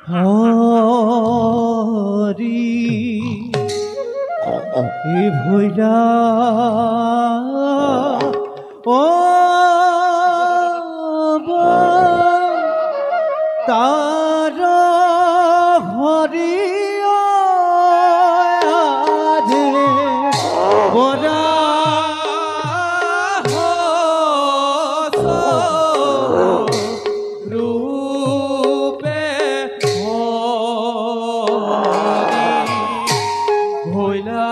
হরি এ ভৈরা ও তার হরি রে বরা রূপে ভৈলা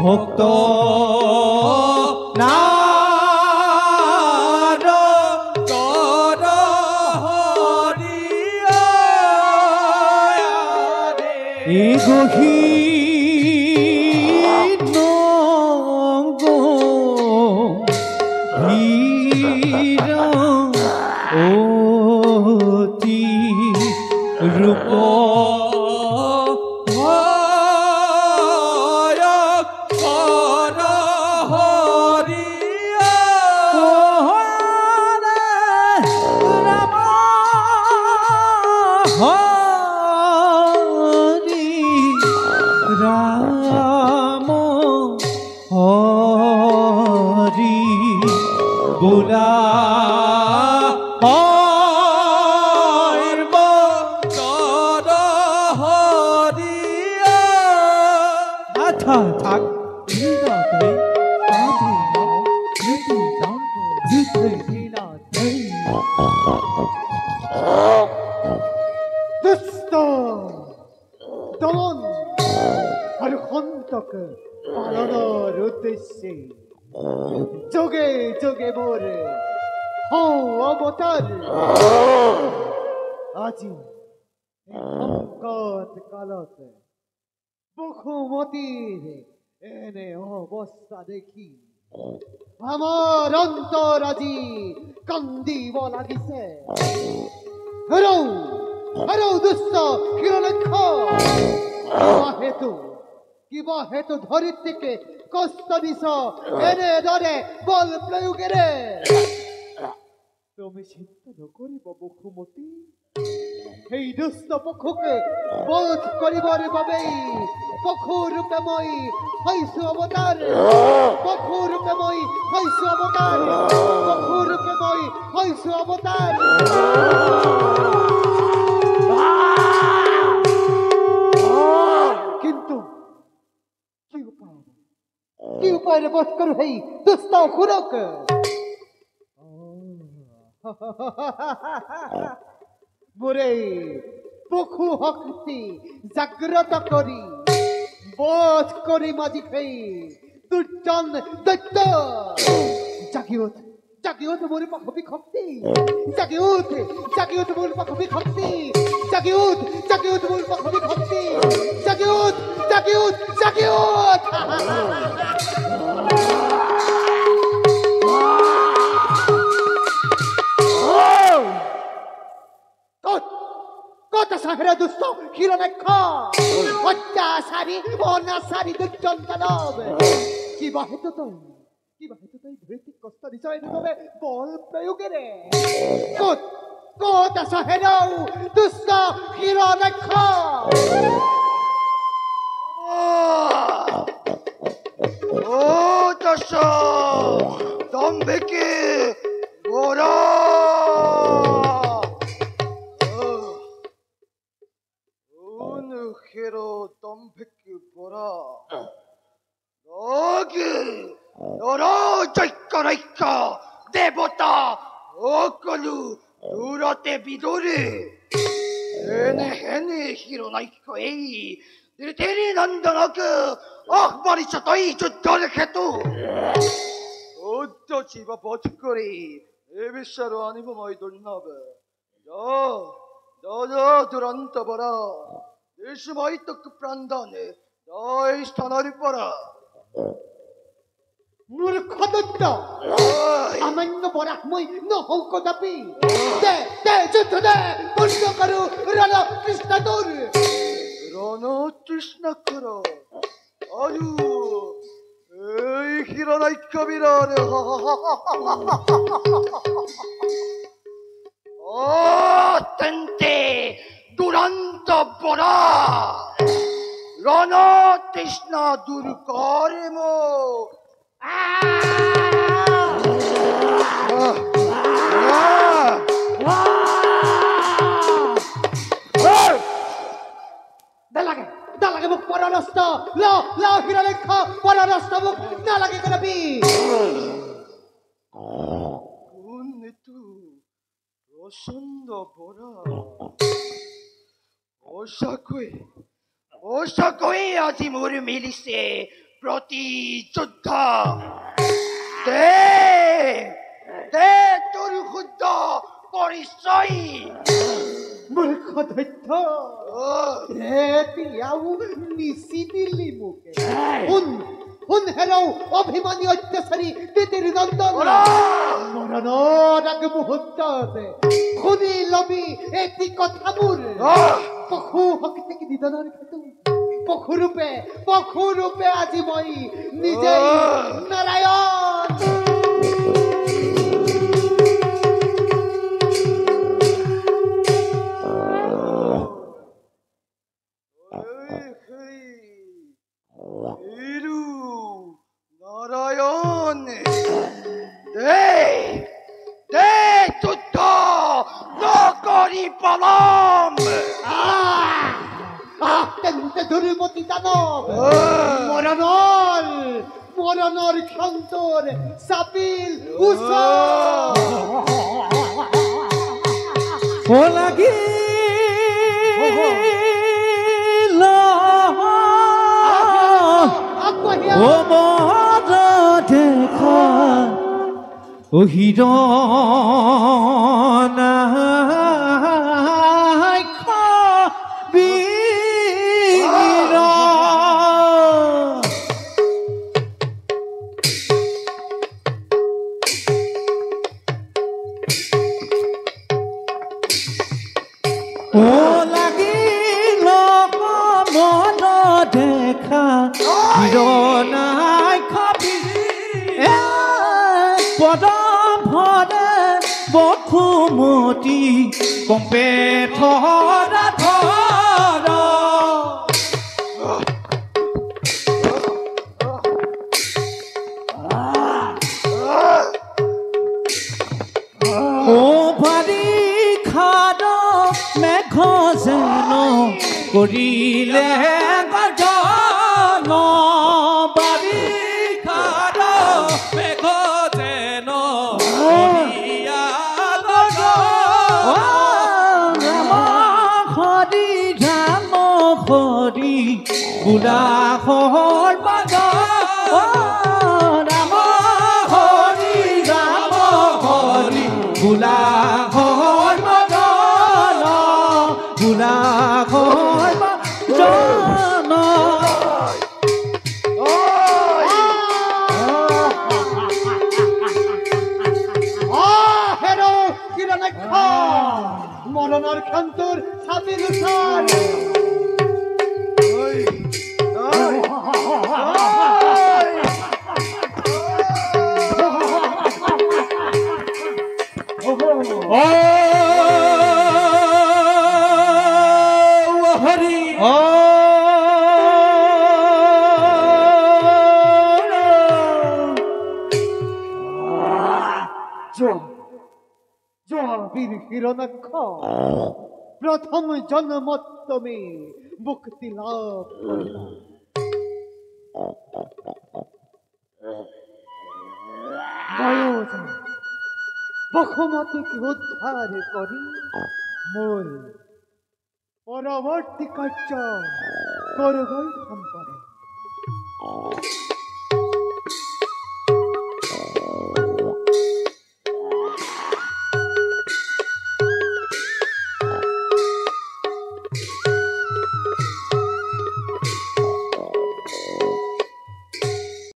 ভক্ত নার কর হরিয়া এ গহীন ভীর অতি রূপ রাম হরি বুলা থাক দমন আর হন্তক পালনের উদ্দেশ্যে যোগে যোগে মোর হও অবতার আজি সংকট কালত বসুমতীর এনে অবস্থা দেখি আমার অন্তর আজি কান্দিব লাগিছে। হরৌ হরৌ দুষ্ট হিরণ্যাক্ষ কিবা হেতু ধরিত্রীকে কষ্ট দিছ এনে ধরে বল প্রয়োগেরে তুমি চিন্তা নকরিব বসুমতী। এই দুষ্ট পশুকে বধ করিবার বাবেই পশু রূপে মই হৈছো অবতার। পশু রূপে মই হৈছো অবতার। পশু রূপে মই হৈছো অবতার। কিন্তু কি উপায় বধ করু হেই দুষ্ট অসুরক? মোরে পশু শক্তি জাগ্রত করি বধ করি মাঝি খেই দুর্জন দৈত্য। জাগি ওঠ জাগি ওঠ মোর পাশবি শক্তি। জাগি ওঠ জাগি ওঠ মোর পাশবি শক্তি। জাগি ওঠ জাগি ওঠ মোর পাশবি শক্তি। জাগি ওঠ জাগি ওঠ জাগি ওঠ। কত সাহেরা দুষ্ট হিরণ্যাক্ষ অত্যাচারী অনাচারী দুর্জন দানব কিবা হেতু তই ধরিত্রীক কষ্ট দিছ এনে বল প্রয়োগেরে। কত সাহেরাও দুষ্ট হিরণ্যাক্ষ। ও দশ দম্ভিকে গোরা খেরো দম্ভিকে গোরা যজ্ঞ দেবতা সকলো দূৰতে বিদুৰে এনে হেনে হিৰণ্যাক্ষ এই ধৃতিৰি নন্দনক আহ্বানিছ তই যুদ্ধৰ হেতু জীৱ বধ কৰি এই বিশ্বৰ আনিব মই দুৰ্নৱ দুৰন্ত বৰা দেশ মই তোক প্ৰাণদান তই স্থানৰ পৰা মূর্খ দত্ত সামান্য বরাহ মই নহৌ কদাপি দে দে যুদ্ধ দে বন্ধ করো রণ কৃষ্ণ তোর রণ তৃষ্ণাক্ষর আয়ু এই হিরণাক্ষ বীরর অত্যন্তে দুরন্ত বরা রণ তৃষ্ণা দূর করে মো দা লাগে মুখ পরানস্ত ল ল হিরণাক্ষ পরানস্ত মুখ না লাগে কদাপি কোন নেতু প্রসন্ন বরা অসাকই আজি মোর মিলিছে প্রতি যুদ্ধ দে দে তোর শুদ্ধ পৰিচয় মূৰ্খ দৈত্য এতিয়াও নিচি দিলি মুখে শুন হেৰৌ অভিমানী অত্যাচাৰী তিতিৰ নন্দন মৰণৰ আগ মুহূৰ্ততে শুনি লবি এটি কথা মোৰ পশু শক্তিক নিধনৰ ক্ষেত্ৰত পশুৰূপে আজি মই নিজেই নাৰায়ণ নারায়ণ দে দে যুদ্ধ নকরি পলম তেন্তে দুর্মতি দানব মরণর ক্ষন্তর সাপিল ও লাগি ও মদ দেখা ও হিরণা ও লাগিল মন দেখা হিরণাই খাবি পদম ভরে বসুমতী কম্পে ধৰা ধৰ ও ভাৰি খাদ মেঘ যেন কৰিলে গজন বাৰি খাদ মেঘ যেন কৰিয়া গজন হৰি ৰাম হৰি গোলাঘৰ বাজন ৰাম হৰি গোলাঘৰ বাজন গোলাঘৰ বাজন হেরৌ হিরণাক্ষ মরণর ক্ষন্তর সাপিল উত্থান হরি বীর হিরণাক্ষ প্রথম জন্মোত্তমে মুক্তি লাভ করিলাম। বসুমতীকে উদ্ধার করি মোর পরবর্তী কার্য করবই সম্ভব।